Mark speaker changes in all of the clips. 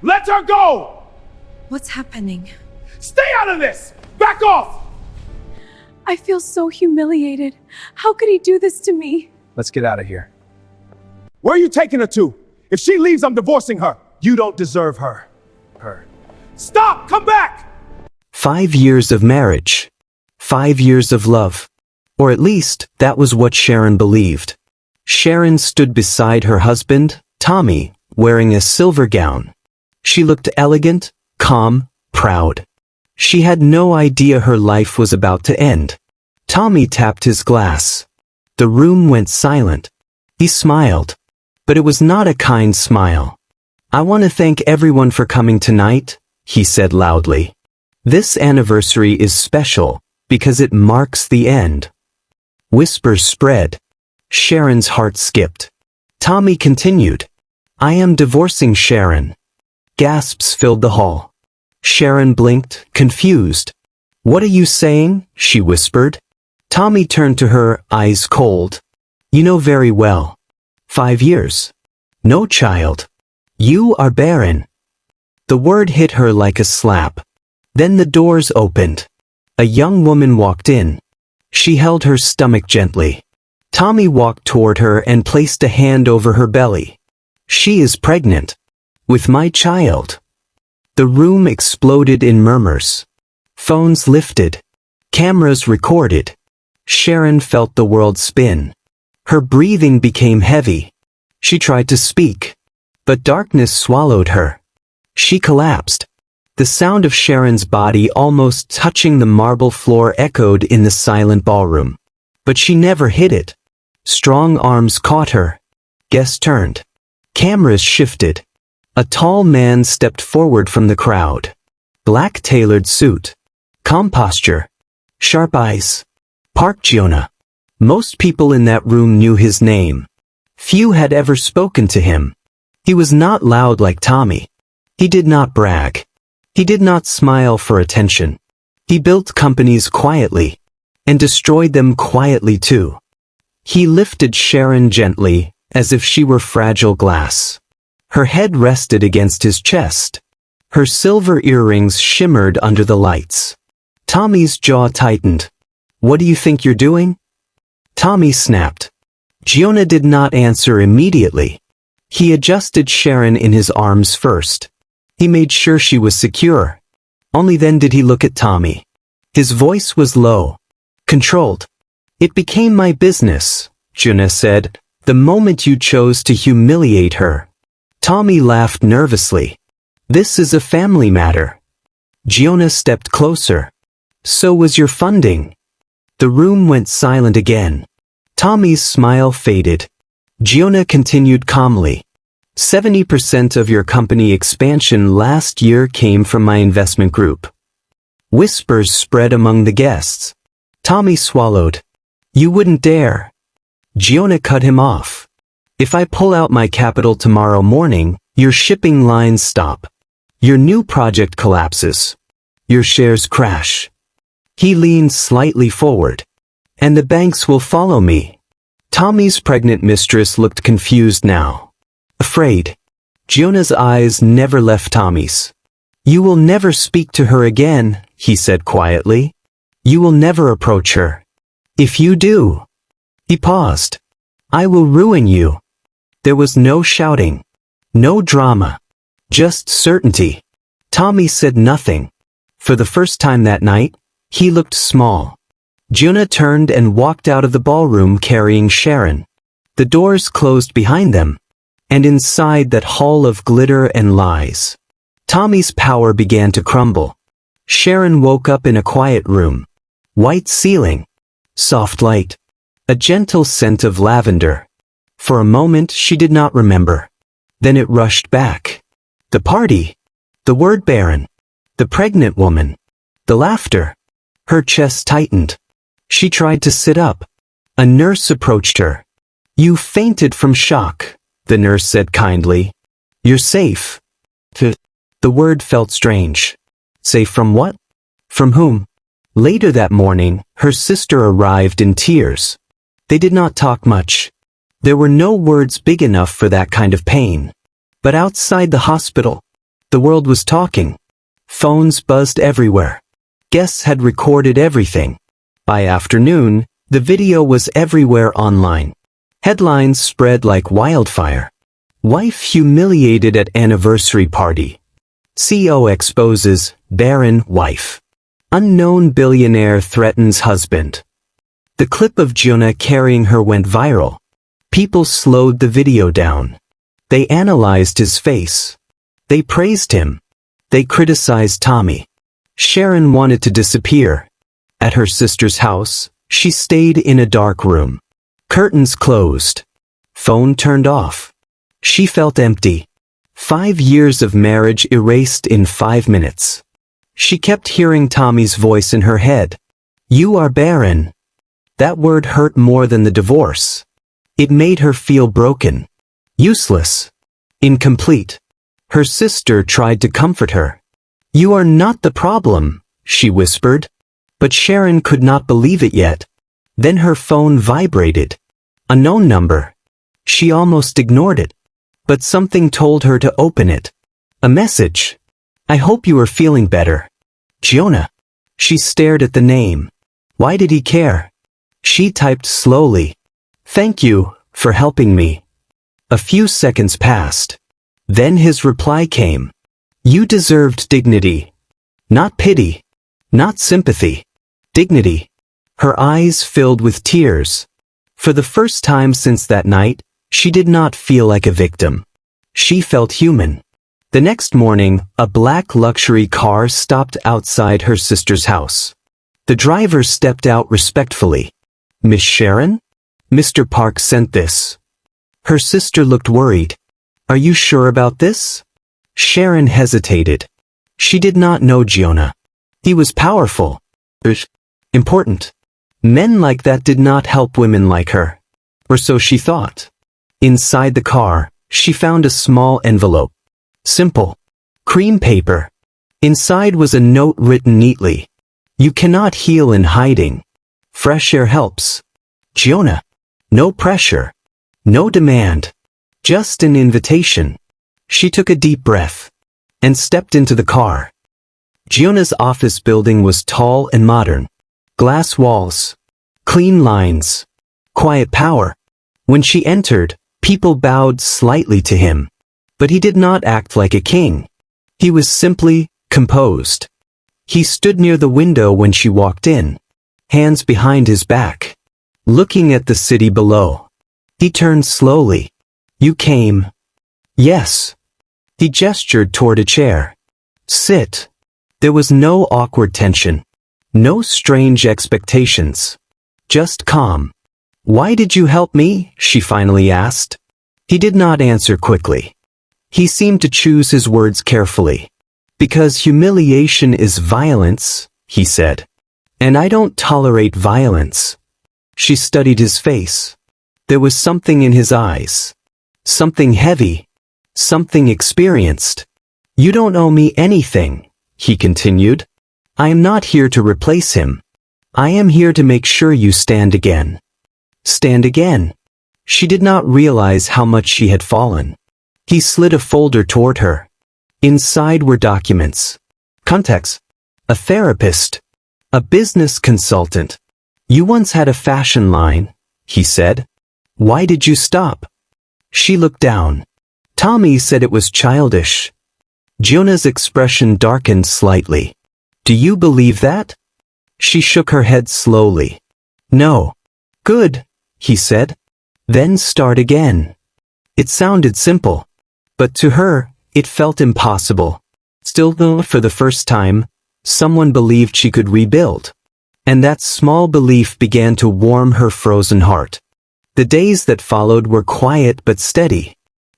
Speaker 1: Let her go!
Speaker 2: What's happening?
Speaker 1: Stay out of this! Back off!
Speaker 2: I feel so humiliated. How could he do this to me?
Speaker 1: Let's get out of here. Where are you taking her to? If she leaves, I'm divorcing her. You don't deserve her. Stop! Come back!
Speaker 3: 5 years of marriage. 5 years of love. Or at least, that was what Sharon believed. Sharon stood beside her husband, Tommy, wearing a silver gown. She looked elegant, calm, proud. She had no idea her life was about to end. Tommy tapped his glass. The room went silent. He smiled. But it was not a kind smile. "I want to thank everyone for coming tonight," he said loudly. "This anniversary is special, because it marks the end." Whispers spread. Sharon's heart skipped. Tommy continued, "I am divorcing Sharon." Gasps filled the hall. Sharon blinked, confused. "What are you saying?" she whispered. Tommy turned to her, eyes cold. "You know very well. 5 years. No child. You are barren." The word hit her like a slap. Then the doors opened. A young woman walked in. She held her stomach gently. Tommy walked toward her and placed a hand over her belly. "She is pregnant. With my child." The room exploded in murmurs. Phones lifted. Cameras recorded. Sharon felt the world spin. Her breathing became heavy. She tried to speak, but darkness swallowed her. She collapsed. The sound of Sharon's body almost touching the marble floor echoed in the silent ballroom. But she never hit it. Strong arms caught her. Guests turned. Cameras shifted. A tall man stepped forward from the crowd. Black tailored suit. Calm posture. Sharp eyes. Park Jiune. Most people in that room knew his name. Few had ever spoken to him. He was not loud like Tommy. He did not brag. He did not smile for attention. He built companies quietly, and destroyed them quietly too. He lifted Sharon gently, as if she were fragile glass. Her head rested against his chest. Her silver earrings shimmered under the lights. Tommy's jaw tightened. "What do you think you're doing?" Tommy snapped. Jiune did not answer immediately. He adjusted Sharon in his arms first. He made sure she was secure. Only then did he look at Tommy. His voice was low, controlled. "It became my business," Jiune said, "the moment you chose to humiliate her." Tommy laughed nervously. "This is a family matter." Jiune stepped closer. "So was your funding." The room went silent again. Tommy's smile faded. Jiune continued calmly. 70% of your company expansion last year came from my investment group." Whispers spread among the guests. Tommy swallowed. "You wouldn't dare." Jiune cut him off. "If I pull out my capital tomorrow morning, your shipping lines stop. Your new project collapses. Your shares crash." He leaned slightly forward. "And the banks will follow me." Tommy's pregnant mistress looked confused now. Afraid. Jiona's eyes never left Tommy's. "You will never speak to her again," he said quietly. "You will never approach her. If you do..." He paused. "I will ruin you." There was no shouting. No drama. Just certainty. Tommy said nothing. For the first time that night, he looked small. Jiune turned and walked out of the ballroom carrying Sharon. The doors closed behind them. And inside that hall of glitter and lies, Tommy's power began to crumble. Sharon woke up in a quiet room. White ceiling. Soft light. A gentle scent of lavender. For a moment she did not remember. Then it rushed back. The party. The word barren. The pregnant woman. The laughter. Her chest tightened. She tried to sit up. A nurse approached her. "You fainted from shock," the nurse said kindly. "You're safe." The word felt strange. Safe from what? From whom? Later that morning, her sister arrived in tears. They did not talk much. There were no words big enough for that kind of pain. But outside the hospital, The world was talking. Phones buzzed everywhere. Guests had recorded everything. By afternoon, the video was everywhere online. Headlines spread like wildfire. Wife humiliated at anniversary party. CEO exposes barren wife. Unknown billionaire threatens husband. The clip of Jiune carrying her went viral. People slowed the video down. They analyzed his face. They praised him. They criticized Tommy. Sharon wanted to disappear. At her sister's house, she stayed in a dark room. Curtains closed. Phone turned off. She felt empty. 5 years of marriage erased in 5 minutes. She kept hearing Tommy's voice in her head. You are barren. That word hurt more than the divorce. It made her feel broken. Useless. Incomplete. Her sister tried to comfort her. You are not the problem, she whispered. But Sharon could not believe it yet. Then her phone vibrated. A known number. She almost ignored it. But something told her to open it. A message. I hope you are feeling better. Jiune. She stared at the name. Why did he care? She typed slowly. Thank you for helping me. A few seconds passed. Then his reply came. You deserved dignity. Not pity. Not sympathy. Dignity. Her eyes filled with tears. For the first time since that night, she did not feel like a victim. She felt human. The next morning, a black luxury car stopped outside her sister's house. The driver stepped out respectfully. Miss Sharon? Mr. Park sent this. Her sister looked worried. Are you sure about this? Sharon hesitated. She did not know Jiune. He was powerful. Important. Men like that did not help women like her. Or so she thought. Inside the car, she found a small envelope. Simple. Cream paper. Inside was a note written neatly. You cannot heal in hiding. Fresh air helps. Jiune. No pressure. No demand. Just an invitation. She took a deep breath. And stepped into the car. Jiune's office building was tall and modern. Glass walls. Clean lines. Quiet power. When she entered, people bowed slightly to him. But he did not act like a king. He was simply composed. He stood near the window when she walked in, hands behind his back, looking at the city below. He turned slowly. You came. Yes. He gestured toward a chair. Sit. There was no awkward tension. No strange expectations. Just calm. Why did you help me? She finally asked. He did not answer quickly. He seemed to choose his words carefully. Because humiliation is violence, he said. And I don't tolerate violence. She studied his face. There was something in his eyes. Something heavy. Something experienced. You don't owe me anything, he continued. I am not here to replace him. I am here to make sure you stand again. Stand again. She did not realize how much she had fallen. He slid a folder toward her. Inside were documents. Contacts. A therapist. A business consultant. You once had a fashion line, he said. Why did you stop? She looked down. Tommy said it was childish. Jiune's expression darkened slightly. Do you believe that? She shook her head slowly. No. Good, he said. Then start again. It sounded simple. But to her, it felt impossible. Still, though, for the first time, someone believed she could rebuild. And that small belief began to warm her frozen heart. The days that followed were quiet but steady.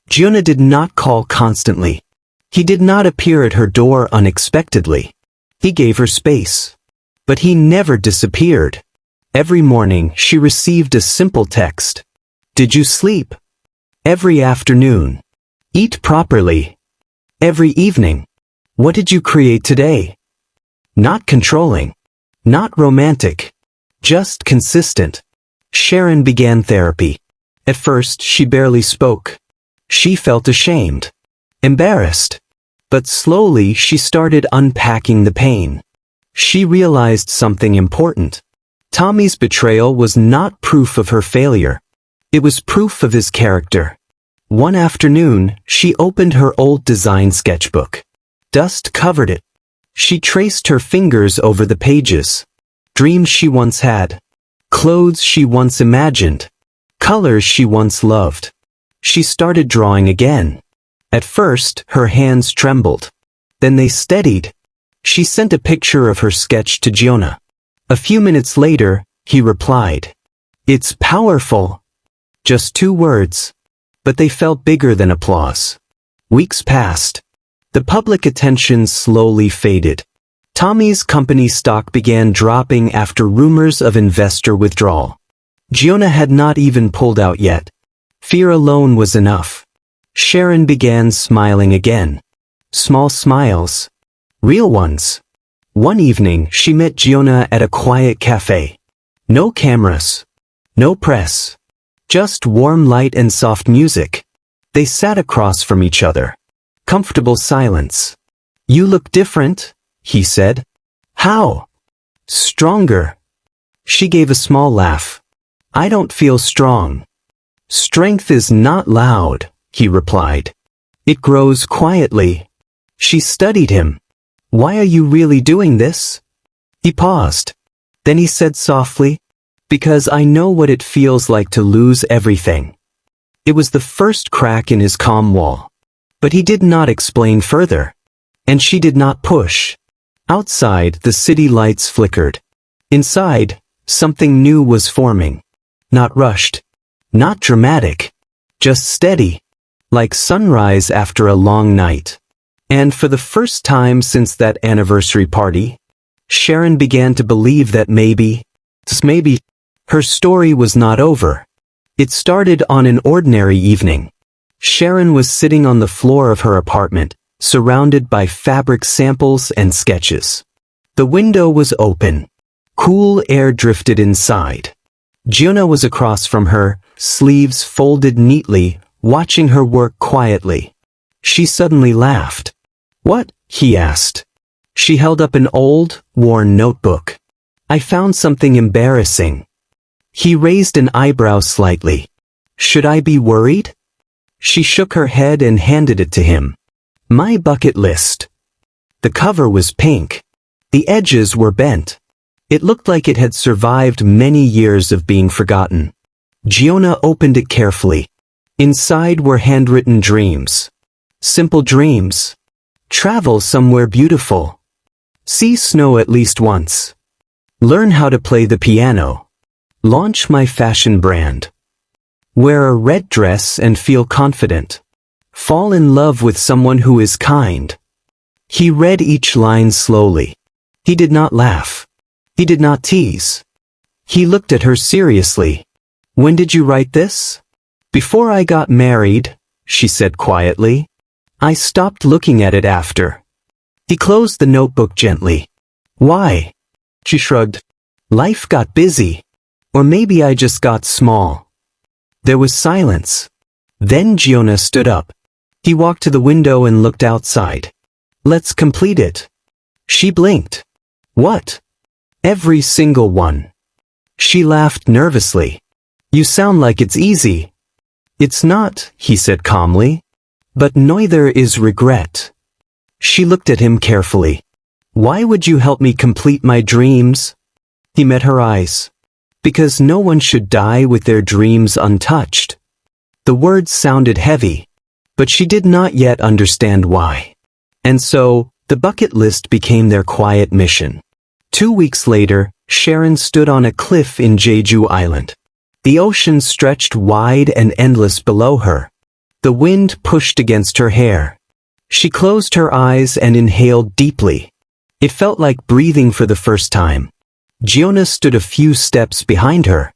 Speaker 3: Jiune did not call constantly. He did not appear at her door unexpectedly. He gave her space. But he never disappeared. Every morning she received a simple text. Did you sleep? Every afternoon. Eat properly. Every evening. What did you create today? Not controlling. Not romantic. Just consistent. Sharon began therapy. At first she barely spoke. She felt ashamed. Embarrassed. But slowly she started unpacking the pain. She realized something important. Tommy's betrayal was not proof of her failure. It was proof of his character. One afternoon, she opened her old design sketchbook. Dust covered it. She traced her fingers over the pages. Dreams she once had. Clothes she once imagined. Colors she once loved. She started drawing again. At first, her hands trembled. Then they steadied. She sent a picture of her sketch to Jiune. A few minutes later, he replied. "It's powerful." Just 2 words. But they felt bigger than applause. Weeks passed. The public attention slowly faded. Tommy's company stock began dropping after rumors of investor withdrawal. Jiune had not even pulled out yet. Fear alone was enough. Sharon began smiling again. Small smiles. Real ones. One evening, she met Jiune at a quiet cafe. No cameras. No press. Just warm light and soft music. They sat across from each other. Comfortable silence. "You look different," he said. "How?" "Stronger." She gave a small laugh. "I don't feel strong." "Strength is not loud," he replied. "It grows quietly." She studied him. "Why are you really doing this?" He paused. Then he said softly, "Because I know what it feels like to lose everything." It was the first crack in his calm wall. But he did not explain further. And she did not push. Outside, the city lights flickered. Inside, something new was forming. Not rushed. Not dramatic. Just steady. Like sunrise after a long night. And for the first time since that anniversary party, Sharon began to believe that maybe, her story was not over. It started on an ordinary evening. Sharon was sitting on the floor of her apartment, surrounded by fabric samples and sketches. The window was open. Cool air drifted inside. Jiune was across from her, sleeves folded neatly, watching her work quietly. She suddenly laughed. "What?" he asked. She held up an old, worn notebook. "I found something embarrassing." He raised an eyebrow slightly. "Should I be worried?" She shook her head and handed it to him. "My bucket list." The cover was pink. The edges were bent. It looked like it had survived many years of being forgotten. Jiune opened it carefully. Inside were handwritten dreams. Simple dreams. Travel somewhere beautiful. See snow at least once. Learn how to play the piano. Launch my fashion brand. Wear a red dress and feel confident. Fall in love with someone who is kind. He read each line slowly. He did not laugh. He did not tease. He looked at her seriously. "When did you write this?" "Before I got married," she said quietly. "I stopped looking at it after." He closed the notebook gently. "Why?" She shrugged. "Life got busy. Or maybe I just got small." There was silence. Then Jiune stood up. He walked to the window and looked outside. "Let's complete it." She blinked. "What?" "Every single one." She laughed nervously. "You sound like it's easy." "It's not," he said calmly. "But neither is regret." She looked at him carefully. "Why would you help me complete my dreams?" He met her eyes. "Because no one should die with their dreams untouched." The words sounded heavy, but she did not yet understand why. And so, the bucket list became their quiet mission. 2 weeks later, Sharon stood on a cliff in Jeju Island. The ocean stretched wide and endless below her. The wind pushed against her hair. She closed her eyes and inhaled deeply. It felt like breathing for the first time. Jiune stood a few steps behind her.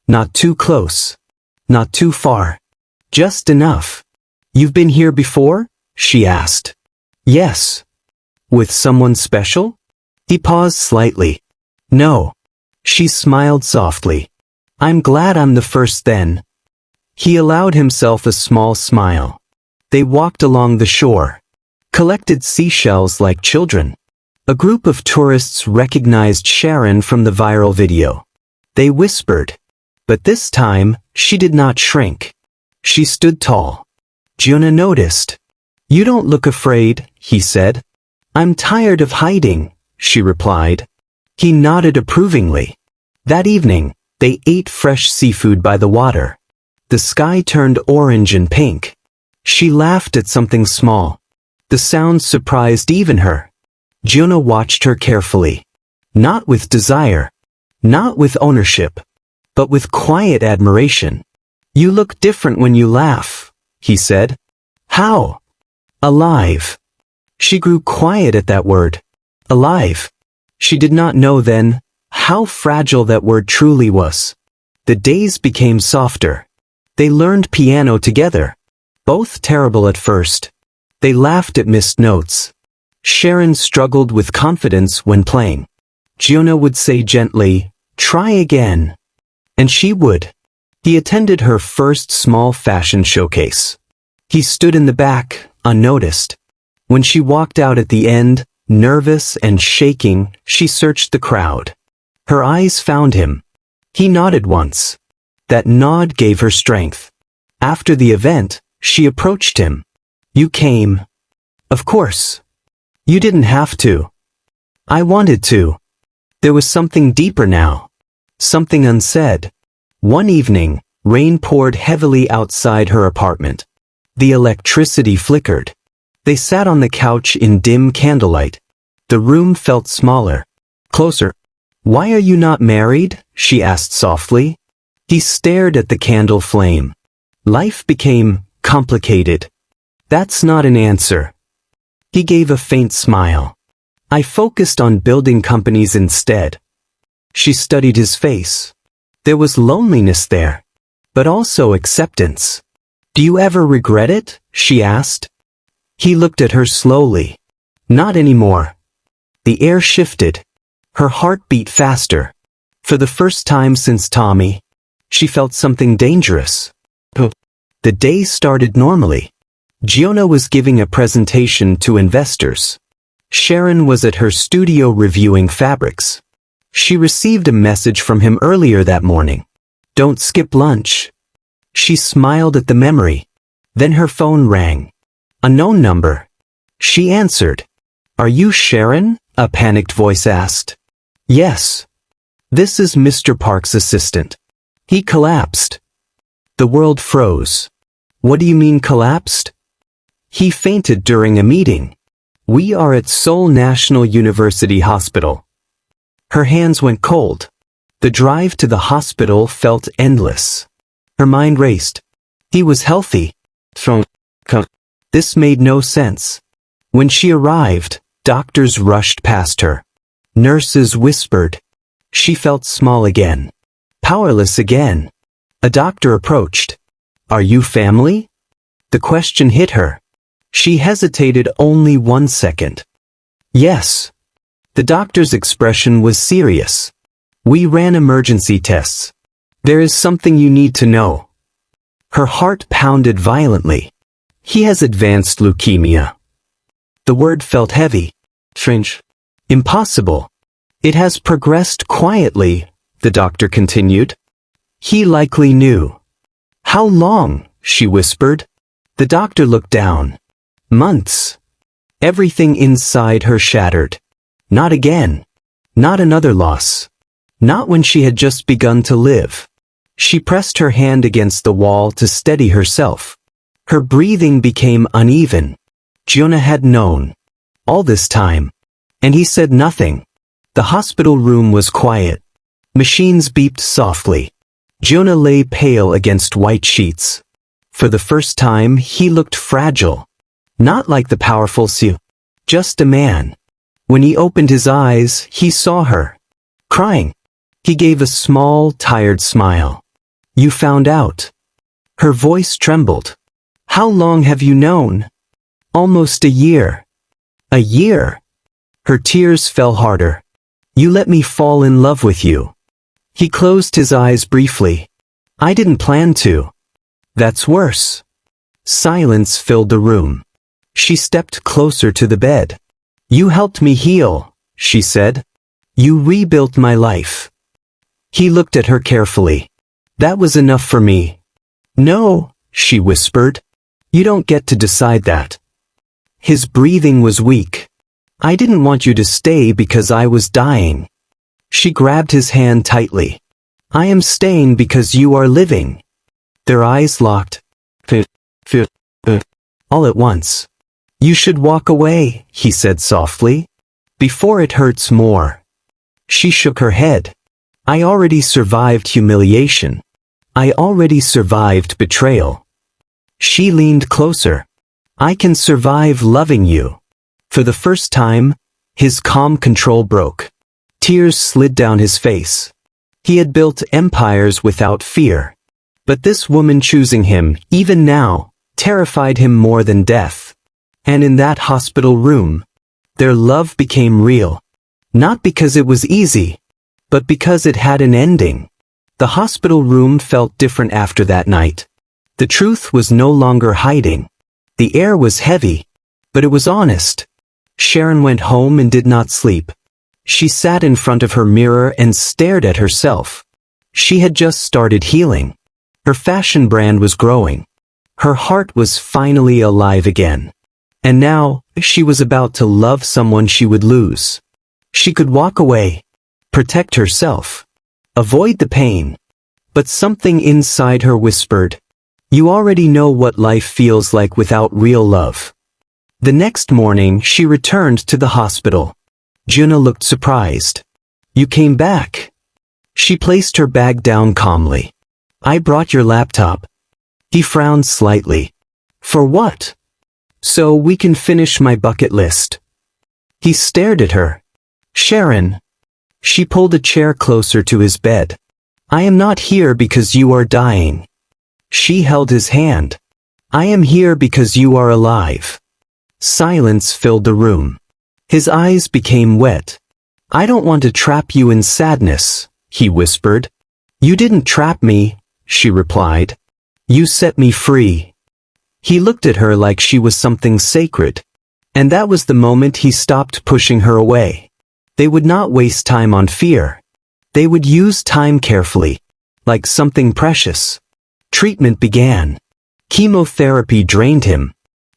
Speaker 3: Not too close. Not too far. Just enough. "You've been here before?" she asked. "Yes." "With someone special?" He paused slightly. "No." She smiled softly. "I'm glad I'm the first then." He allowed himself a small smile. They walked along the shore. collected seashells like children. A group of tourists recognized Sharon from the viral video. They whispered. But this time, she did not shrink. She stood tall. Jiune noticed. "You don't look afraid," he said. "I'm tired of hiding," she replied. He nodded approvingly. That evening, they ate fresh seafood by the water. The sky turned orange and pink. She laughed at something small. The sound surprised even her. Jiune watched her carefully. Not with desire. Not with ownership. But with quiet admiration. "You look different when you laugh," he said. "How?" "Alive." She grew quiet at that word. Alive. She did not know then how fragile that word truly was. The days became softer. They learned piano together. Both terrible at first. They laughed at missed notes. Sharon struggled with confidence when playing. Jiune would say gently, "Try again." And she would. He attended her first small fashion showcase. He stood in the back, unnoticed. When she walked out at the end, nervous and shaking, she searched the crowd. Her eyes found him. He nodded once. That nod gave her strength. After the event, she approached him. "You came." "Of course." "You didn't have to." "I wanted to." There was something deeper now. Something unsaid. One evening, rain poured heavily outside her apartment. The electricity flickered. They sat on the couch in dim candlelight. The room felt smaller. Closer. "Why are you not married?" she asked softly. He stared at the candle flame. Life became complicated. "That's not an answer." He gave a faint smile. "I focused on building companies instead." She studied his face. There was loneliness there, but also acceptance. "Do you ever regret it?" she asked. He looked at her slowly. "Not anymore." The air shifted. Her heart beat faster. For the first time since Tommy, she felt something dangerous. The day started normally. Jiune was giving a presentation to investors. Sharon was at her studio reviewing fabrics. She received a message from him earlier that morning. "Don't skip lunch." She smiled at the memory. Then her phone rang. A known number. She answered. "Are you Sharon?" a panicked voice asked. "Yes." "This is Mr. Park's assistant." He collapsed. The world froze. "What do you mean collapsed?" "He fainted during a meeting. We are at Seoul National University Hospital." Her hands went cold. The drive to the hospital felt endless. Her mind raced. He was healthy. This made no sense. When she arrived, doctors rushed past her. Nurses whispered. She felt small again. Powerless again. A doctor approached. "Are you family?" The question hit her. She hesitated only 1 second. "Yes." The doctor's expression was serious. "We ran emergency tests. There is something you need to know." Her heart pounded violently. "He has advanced leukemia." The word felt heavy. Strange. Impossible. "It has progressed quietly," the doctor continued. "He likely knew." "How long?" she whispered. The doctor looked down. "Months." Everything inside her shattered. Not again. Not another loss. Not when she had just begun to live. She pressed her hand against the wall to steady herself. Her breathing became uneven. Jiune had known. All this time. And he said nothing. The hospital room was quiet. Machines beeped softly. Jiune lay pale against white sheets. For the first time, he looked fragile. Not like the powerful Sue. Just a man. When he opened his eyes, he saw her. Crying. He gave a small, tired smile. "You found out." Her voice trembled. "How long have you known?" "Almost a year." "A year?" Her tears fell harder. "You let me fall in love with you." He closed his eyes briefly. "I didn't plan to." "That's worse." Silence filled the room. She stepped closer to the bed. You helped me heal, she said. You rebuilt my life. He looked at her carefully. That was enough for me. No, she whispered. You don't get to decide that. His breathing was weak. I didn't want you to stay because I was dying. She grabbed his hand tightly. I am staying because you are living. Their eyes locked. All at once. You should walk away, he said softly. Before it hurts more. She shook her head. I already survived humiliation. I already survived betrayal. She leaned closer. I can survive loving you. For the first time, his calm control broke. Tears slid down his face. He had built empires without fear. But this woman choosing him, even now, terrified him more than death. And in that hospital room, their love became real. Not because it was easy, but because it had an ending. The hospital room felt different after that night. The truth was no longer hiding. The air was heavy, but it was honest. Sharon went home and did not sleep. She sat in front of her mirror and stared at herself. She had just started healing. Her fashion brand was growing. Her heart was finally alive again. And now, she was about to love someone she would lose. She could walk away, protect herself, avoid the pain. But something inside her whispered, you already know what life feels like without real love. The next morning, she returned to the hospital. Jiune looked surprised. You came back. She placed her bag down calmly. I brought your laptop. He frowned slightly. For what? So we can finish my bucket list. He stared at her. Sharon. She pulled a chair closer to his bed. I am not here because you are dying. She held his hand. I am here because you are alive. Silence filled the room. His eyes became wet. I don't want to trap you in sadness, he whispered. You didn't trap me, she replied. You set me free. He looked at her like she was something sacred. And that was the moment he stopped pushing her away. They would not waste time on fear. They would use time carefully, like something precious. Treatment began. Chemotherapy drained him.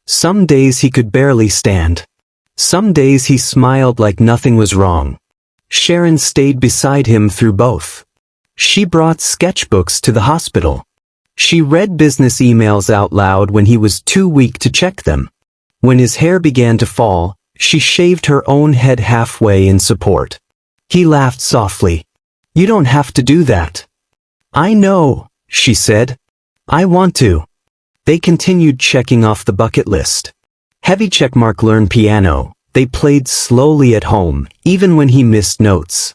Speaker 3: Some days he could barely stand. Some days he smiled like nothing was wrong. Sharon stayed beside him through both. She brought sketchbooks to the hospital. She read business emails out loud when he was too weak to check them. When his hair began to fall, she shaved her own head halfway in support. He laughed softly. You don't have to do that. I know, she said. I want to. They continued checking off the bucket list. Heavy checkmark learn piano. They played slowly at home, even when he missed notes.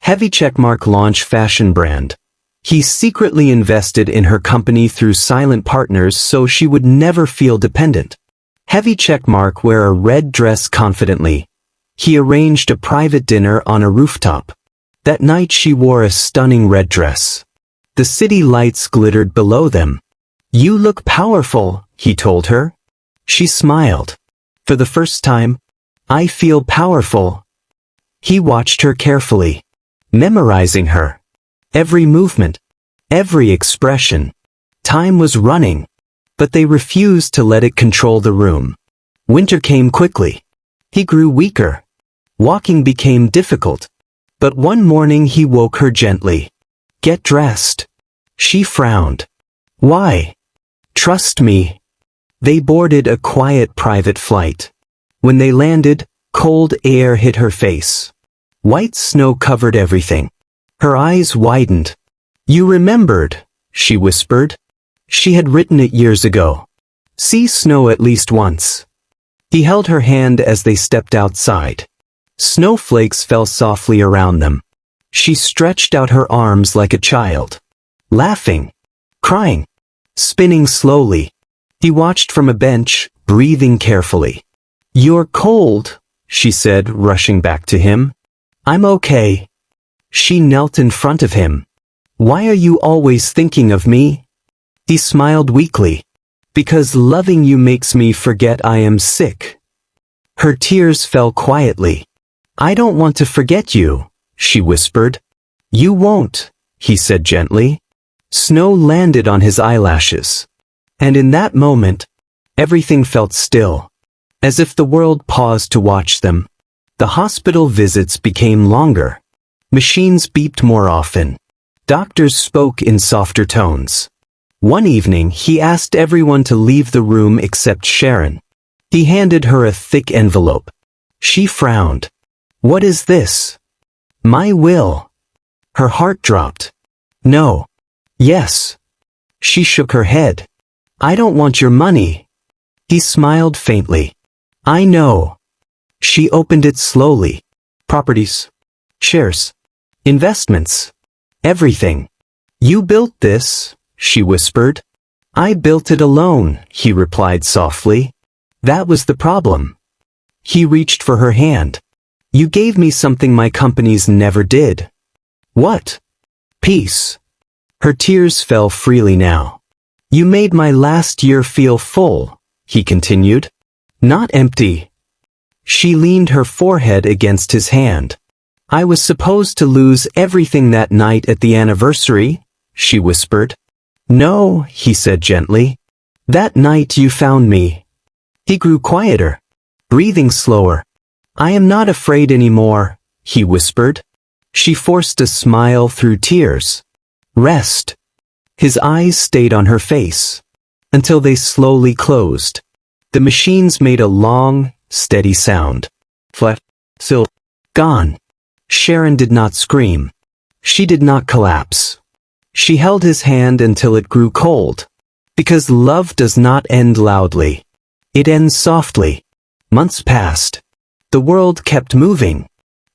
Speaker 3: Heavy checkmark launch fashion brand. He secretly invested in her company through silent partners so she would never feel dependent. Heavy checkmark wear a red dress confidently. He arranged a private dinner on a rooftop. That night she wore a stunning red dress. The city lights glittered below them. You look powerful, he told her. She smiled. For the first time, I feel powerful. He watched her carefully, memorizing her. Every movement, every expression. Time was running, but they refused to let it control the room. Winter came quickly. He grew weaker. Walking became difficult. But one morning he woke her gently. Get dressed. She frowned. Why? Trust me. They boarded a quiet private flight. When they landed, cold air hit her face. White snow covered everything. Her eyes widened. You remembered, she whispered. She had written it years ago. See snow at least once. He held her hand as they stepped outside. Snowflakes fell softly around them. She stretched out her arms like a child. Laughing. Crying. Spinning slowly. He watched from a bench, breathing carefully. You're cold, she said, rushing back to him. I'm okay. She knelt in front of him. Why are you always thinking of me? He smiled weakly. Because loving you makes me forget I am sick. Her tears fell quietly. I don't want to forget you, she whispered. You won't, he said gently. Snow landed on his eyelashes. And in that moment, everything felt still, as if the world paused to watch them. The hospital visits became longer. Machines beeped more often. Doctors spoke in softer tones. One evening, he asked everyone to leave the room except Sharon. He handed her a thick envelope. She frowned. What is this? My will. Her heart dropped. No. Yes. She shook her head. I don't want your money. He smiled faintly. I know. She opened it slowly. Properties. Shares. Investments. Everything. You built this, she whispered. I built it alone, he replied softly. That was the problem. He reached for her hand. You gave me something my companies never did. What? Peace. Her tears fell freely now. You made my last year feel full, he continued. Not empty. She leaned her forehead against his hand. I was supposed to lose everything that night at the anniversary, she whispered. No, he said gently. That night you found me. He grew quieter, breathing slower. I am not afraid anymore, he whispered. She forced a smile through tears. Rest. His eyes stayed on her face, until they slowly closed. The machines made a long, steady sound. Flat. Still. Gone. Sharon did not scream. She did not collapse. She held his hand until it grew cold. Because love does not end loudly. It ends softly. Months passed. The world kept moving.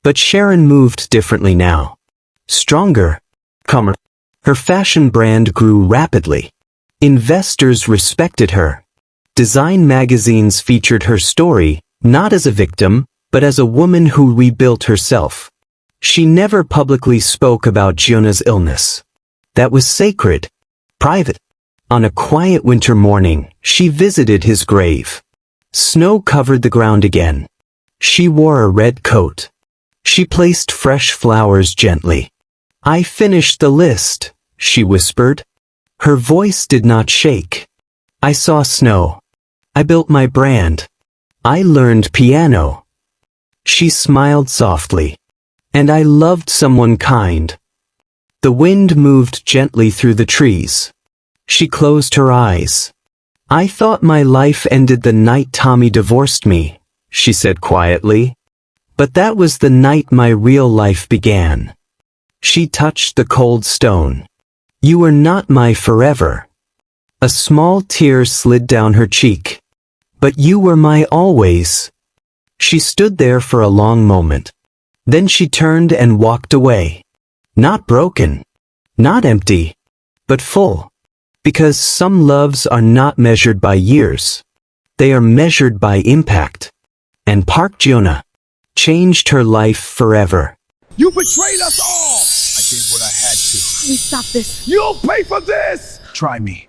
Speaker 3: But Sharon moved differently now. Stronger. Calmer. Her fashion brand grew rapidly. Investors respected her. Design magazines featured her story, not as a victim, but as a woman who rebuilt herself. She never publicly spoke about Jiune's illness. That was sacred. Private. On a quiet winter morning, she visited his grave. Snow covered the ground again. She wore a red coat. She placed fresh flowers gently. I finished the list, she whispered. Her voice did not shake. I saw snow. I built my brand. I learned piano. She smiled softly. And I loved someone kind. The wind moved gently through the trees. She closed her eyes. I thought my life ended the night Tommy divorced me, she said quietly. But that was the night my real life began. She touched the cold stone. You were not my forever. A small tear slid down her cheek. But you were my always. She stood there for a long moment. Then she turned and walked away. Not broken. Not empty. But full. Because some loves are not measured by years. They are measured by impact. And Park Jiune changed her life forever.
Speaker 1: You betrayed us all! I did what I had to.
Speaker 2: Please stop this.
Speaker 1: You'll pay for this! Try me.